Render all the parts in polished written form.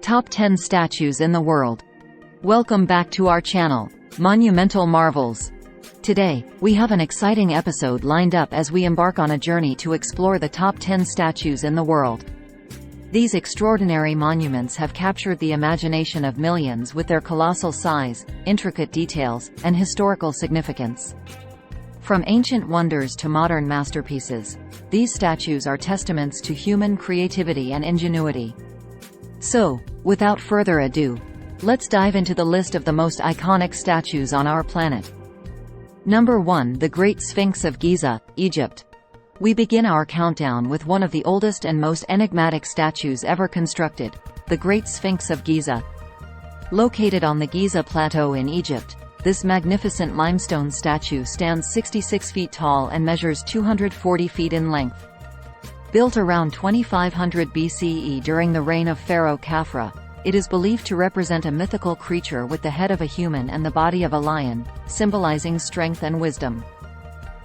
Top 10 Statues in the World. Welcome back to our channel, Monumental Marvels. Today, we have an exciting episode lined up as we embark on a journey to explore the top 10 statues in the world. These extraordinary monuments have captured the imagination of millions with their colossal size, intricate details, and historical significance. From ancient wonders to modern masterpieces, these statues are testaments to human creativity and ingenuity. So, without further ado, let's dive into the list of the most iconic statues on our planet. Number 1. The Great Sphinx of Giza, Egypt. We begin our countdown with one of the oldest and most enigmatic statues ever constructed, the Great Sphinx of Giza. Located on the Giza Plateau in Egypt, this magnificent limestone statue stands 66 feet tall and measures 240 feet in length. Built around 2500 BCE during the reign of Pharaoh Khafra, it is believed to represent a mythical creature with the head of a human and the body of a lion, symbolizing strength and wisdom.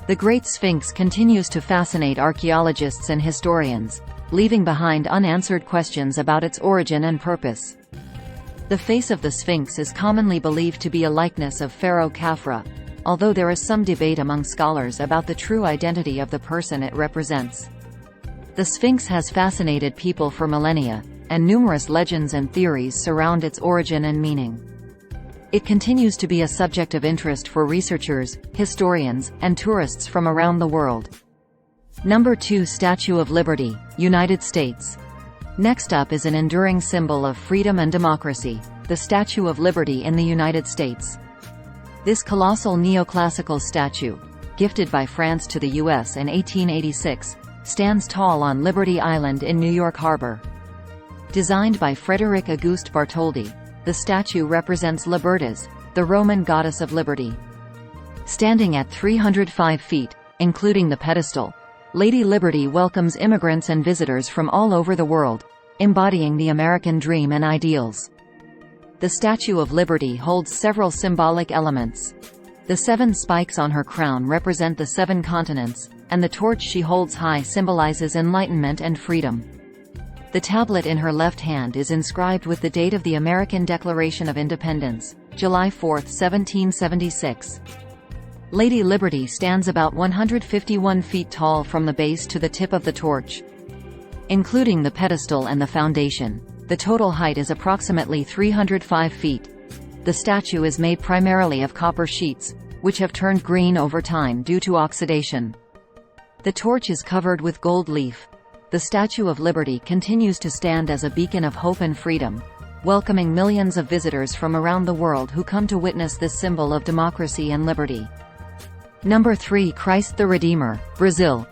The Great Sphinx continues to fascinate archaeologists and historians, leaving behind unanswered questions about its origin and purpose. The face of the Sphinx is commonly believed to be a likeness of Pharaoh Khafra, although there is some debate among scholars about the true identity of the person it represents. The Sphinx has fascinated people for millennia, and numerous legends and theories surround its origin and meaning. It continues to be a subject of interest for researchers, historians, and tourists from around the world. Number 2. Statue of Liberty, United States. Next up is an enduring symbol of freedom and democracy, the Statue of Liberty in the United States. This colossal neoclassical statue, gifted by France to the U.S. in 1886, stands tall on Liberty Island in New York Harbor. Designed by Frédéric Auguste Bartholdi, the statue represents Libertas, the Roman goddess of liberty. Standing at 305 feet, including the pedestal, Lady Liberty welcomes immigrants and visitors from all over the world, embodying the American dream and ideals. The Statue of Liberty holds several symbolic elements. The 7 spikes on her crown represent the 7 continents, and the torch she holds high symbolizes enlightenment and freedom. The tablet in her left hand is inscribed with the date of the American Declaration of Independence, July 4, 1776. Lady Liberty stands about 151 feet tall from the base to the tip of the torch. Including the pedestal and the foundation, the total height is approximately 305 feet. The statue is made primarily of copper sheets, which have turned green over time due to oxidation. The torch is covered with gold leaf. The Statue of Liberty continues to stand as a beacon of hope and freedom, welcoming millions of visitors from around the world who come to witness this symbol of democracy and liberty. Number 3. Christ the Redeemer, Brazil.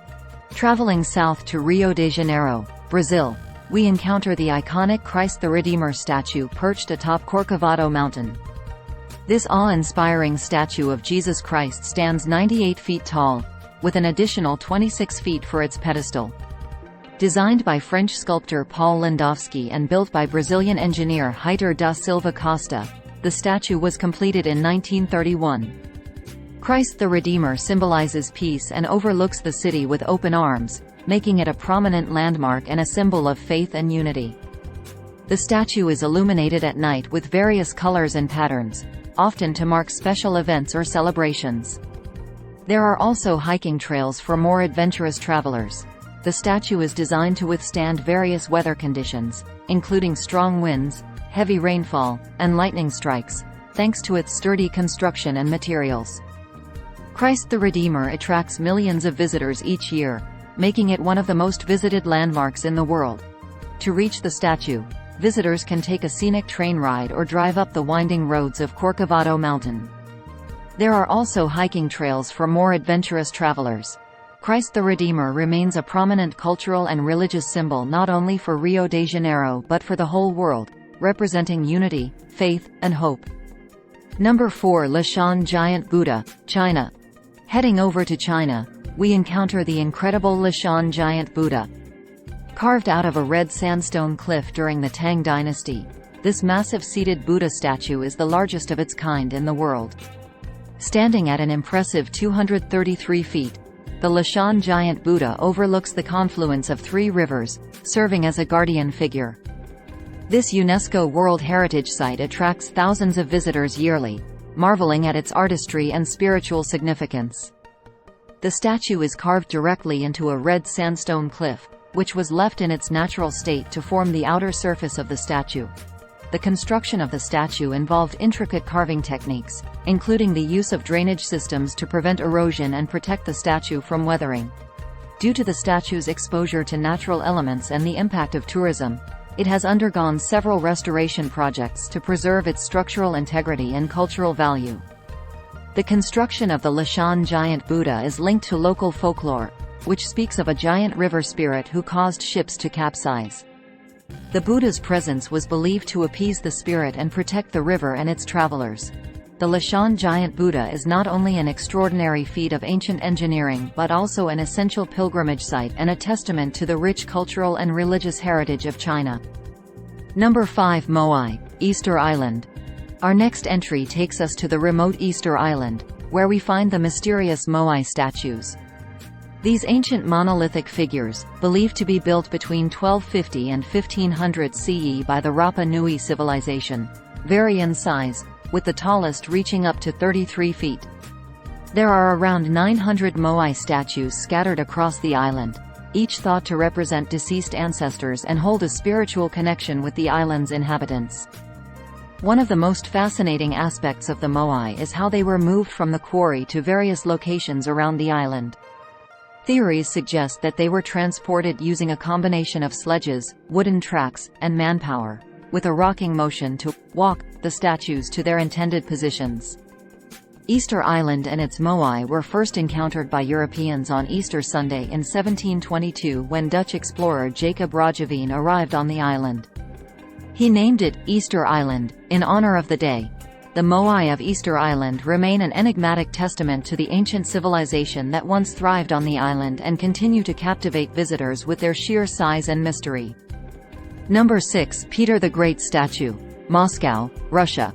Traveling south to Rio de Janeiro, Brazil, we encounter the iconic Christ the Redeemer statue perched atop Corcovado Mountain. This awe-inspiring statue of Jesus Christ stands 98 feet tall, with an additional 26 feet for its pedestal. Designed by French sculptor Paul Landowski and built by Brazilian engineer Heitor da Silva Costa, the statue was completed in 1931. Christ the Redeemer symbolizes peace and overlooks the city with open arms, making it a prominent landmark and a symbol of faith and unity. The statue is illuminated at night with various colors and patterns, often to mark special events or celebrations. There are also hiking trails for more adventurous travelers. The statue is designed to withstand various weather conditions, including strong winds, heavy rainfall, and lightning strikes, thanks to its sturdy construction and materials. Christ the Redeemer attracts millions of visitors each year, making it one of the most visited landmarks in the world. To reach the statue, visitors can take a scenic train ride or drive up the winding roads of Corcovado Mountain. There are also hiking trails for more adventurous travelers. Christ the Redeemer remains a prominent cultural and religious symbol not only for Rio de Janeiro but for the whole world, representing unity, faith, and hope. Number 4. Leshan Giant Buddha, China. Heading over to China, we encounter the incredible Leshan Giant Buddha. Carved out of a red sandstone cliff during the Tang dynasty, this massive seated Buddha statue is the largest of its kind in the world. Standing at an impressive 233 feet, the Leshan Giant Buddha overlooks the confluence of 3 rivers, serving as a guardian figure. This UNESCO World Heritage Site attracts thousands of visitors yearly, marveling at its artistry and spiritual significance. The statue is carved directly into a red sandstone cliff, which was left in its natural state to form the outer surface of the statue. The construction of the statue involved intricate carving techniques, including the use of drainage systems to prevent erosion and protect the statue from weathering. Due to the statue's exposure to natural elements and the impact of tourism, it has undergone several restoration projects to preserve its structural integrity and cultural value. The construction of the Leshan giant Buddha is linked to local folklore, which speaks of a giant river spirit who caused ships to capsize. The Buddha's presence was believed to appease the spirit and protect the river and its travelers. The Leshan giant Buddha is not only an extraordinary feat of ancient engineering but also an essential pilgrimage site and a testament to the rich cultural and religious heritage of China. Number 5. Moai, Easter Island. Our next entry takes us to the remote Easter Island, where we find the mysterious Moai statues. These ancient monolithic figures, believed to be built between 1250 and 1500 CE by the Rapa Nui civilization, vary in size, with the tallest reaching up to 33 feet. There are around 900 Moai statues scattered across the island, each thought to represent deceased ancestors and hold a spiritual connection with the island's inhabitants. One of the most fascinating aspects of the Moai is how they were moved from the quarry to various locations around the island. Theories suggest that they were transported using a combination of sledges, wooden tracks, and manpower, with a rocking motion to walk the statues to their intended positions. Easter Island and its Moai were first encountered by Europeans on Easter Sunday in 1722 when Dutch explorer Jacob Roggeveen arrived on the island. He named it Easter Island, in honor of the day. The Moai of Easter Island remain an enigmatic testament to the ancient civilization that once thrived on the island and continue to captivate visitors with their sheer size and mystery. Number 6. Peter the Great statue, Moscow, Russia.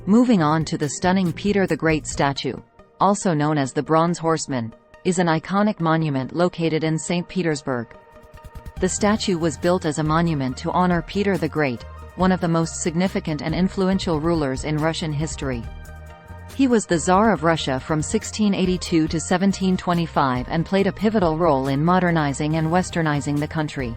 Moving on to the stunning Peter the Great statue, also known as the Bronze Horseman, is an iconic monument located in St. Petersburg. The statue was built as a monument to honor Peter the Great, one of the most significant and influential rulers in Russian history. He was the Tsar of Russia from 1682 to 1725 and played a pivotal role in modernizing and westernizing the country.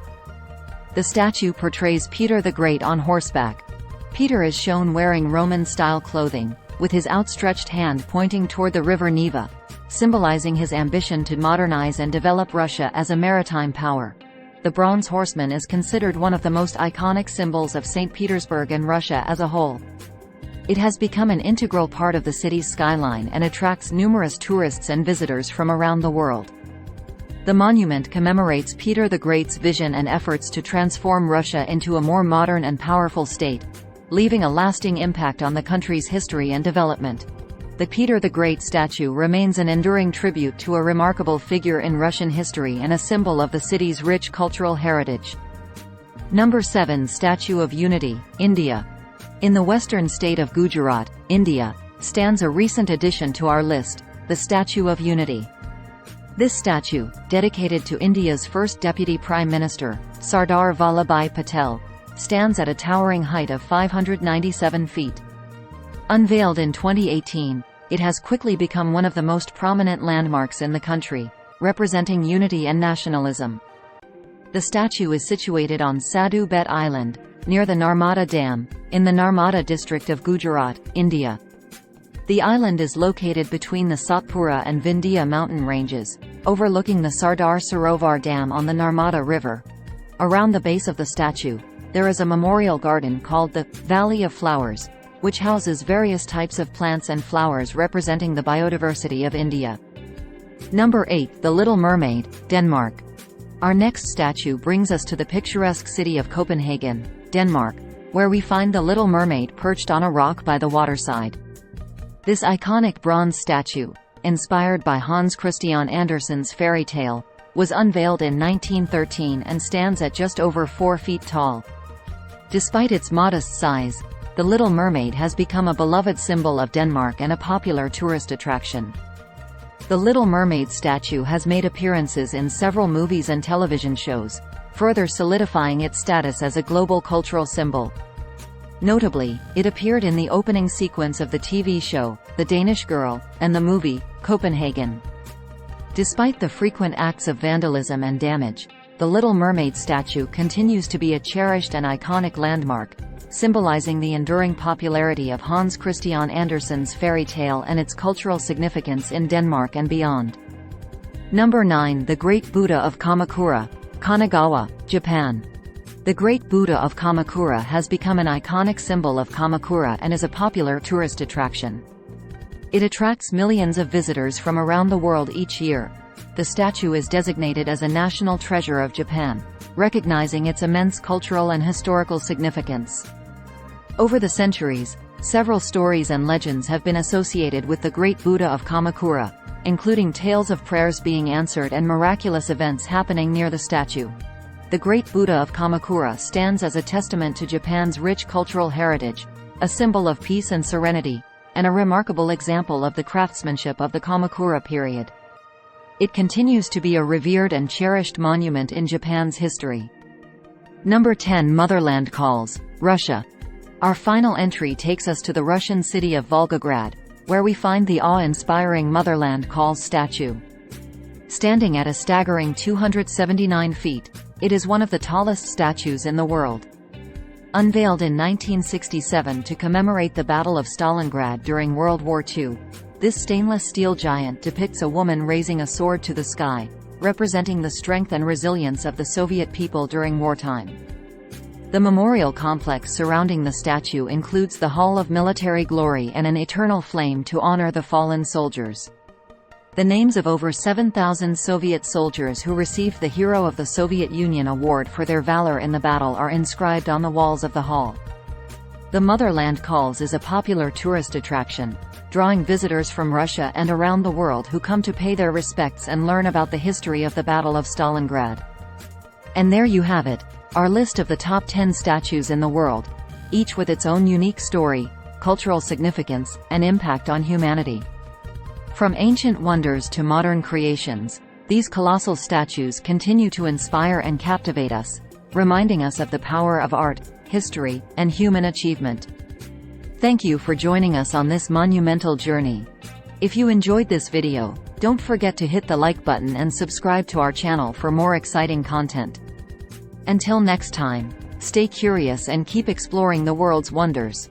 The statue portrays Peter the Great on horseback. Peter is shown wearing Roman-style clothing, with his outstretched hand pointing toward the river Neva, symbolizing his ambition to modernize and develop Russia as a maritime power. The Bronze Horseman is considered one of the most iconic symbols of St. Petersburg and Russia as a whole. It has become an integral part of the city's skyline and attracts numerous tourists and visitors from around the world. The monument commemorates Peter the Great's vision and efforts to transform Russia into a more modern and powerful state, leaving a lasting impact on the country's history and development. The Peter the Great statue remains an enduring tribute to a remarkable figure in Russian history and a symbol of the city's rich cultural heritage. Number 7. Statue of Unity, India. In the western state of Gujarat, India, stands a recent addition to our list, the Statue of Unity. This statue, dedicated to India's first Deputy Prime Minister, Sardar Vallabhbhai Patel, stands at a towering height of 597 feet. Unveiled in 2018, it has quickly become one of the most prominent landmarks in the country, representing unity and nationalism. The statue is situated on Sadhu Bet Island, near the Narmada Dam, in the Narmada district of Gujarat, India. The island is located between the Satpura and Vindhya mountain ranges, overlooking the Sardar Sarovar Dam on the Narmada River. Around the base of the statue, there is a memorial garden called the Valley of Flowers, which houses various types of plants and flowers representing the biodiversity of India. Number 8. The Little Mermaid, Denmark. Our next statue brings us to the picturesque city of Copenhagen, Denmark, where we find the Little Mermaid perched on a rock by the waterside. This iconic bronze statue, inspired by Hans Christian Andersen's fairy tale, was unveiled in 1913 and stands at just over 4 feet tall. Despite its modest size, the Little Mermaid has become a beloved symbol of Denmark and a popular tourist attraction. The Little Mermaid statue has made appearances in several movies and television shows, further solidifying its status as a global cultural symbol. Notably, it appeared in the opening sequence of the TV show, The Danish Girl, and the movie, Copenhagen. Despite the frequent acts of vandalism and damage, the Little Mermaid statue continues to be a cherished and iconic landmark, symbolizing the enduring popularity of Hans Christian Andersen's fairy tale and its cultural significance in Denmark and beyond. Number 9. The Great Buddha of Kamakura, Kanagawa, Japan. The Great Buddha of Kamakura has become an iconic symbol of Kamakura and is a popular tourist attraction. It attracts millions of visitors from around the world each year. The statue is designated as a national treasure of Japan, recognizing its immense cultural and historical significance. Over the centuries, several stories and legends have been associated with the Great Buddha of Kamakura, including tales of prayers being answered and miraculous events happening near the statue. The Great Buddha of Kamakura stands as a testament to Japan's rich cultural heritage, a symbol of peace and serenity, and a remarkable example of the craftsmanship of the Kamakura period. It continues to be a revered and cherished monument in Japan's history. Number 10. Motherland Calls, Russia. Our final entry takes us to the Russian city of Volgograd, where we find the awe-inspiring Motherland Calls statue. Standing at a staggering 279 feet, it is one of the tallest statues in the world. Unveiled in 1967 to commemorate the Battle of Stalingrad during World War II, this stainless steel giant depicts a woman raising a sword to the sky, representing the strength and resilience of the Soviet people during wartime. The memorial complex surrounding the statue includes the Hall of Military Glory and an eternal flame to honor the fallen soldiers. The names of over 7,000 Soviet soldiers who received the Hero of the Soviet Union award for their valor in the battle are inscribed on the walls of the hall. The Motherland Calls is a popular tourist attraction, drawing visitors from Russia and around the world who come to pay their respects and learn about the history of the Battle of Stalingrad. And there you have it, our list of the top 10 statues in the world, each with its own unique story, cultural significance, and impact on humanity. From ancient wonders to modern creations, these colossal statues continue to inspire and captivate us, reminding us of the power of art, history, and human achievement. Thank you for joining us on this monumental journey. If you enjoyed this video, don't forget to hit the like button and subscribe to our channel for more exciting content. Until next time, stay curious and keep exploring the world's wonders.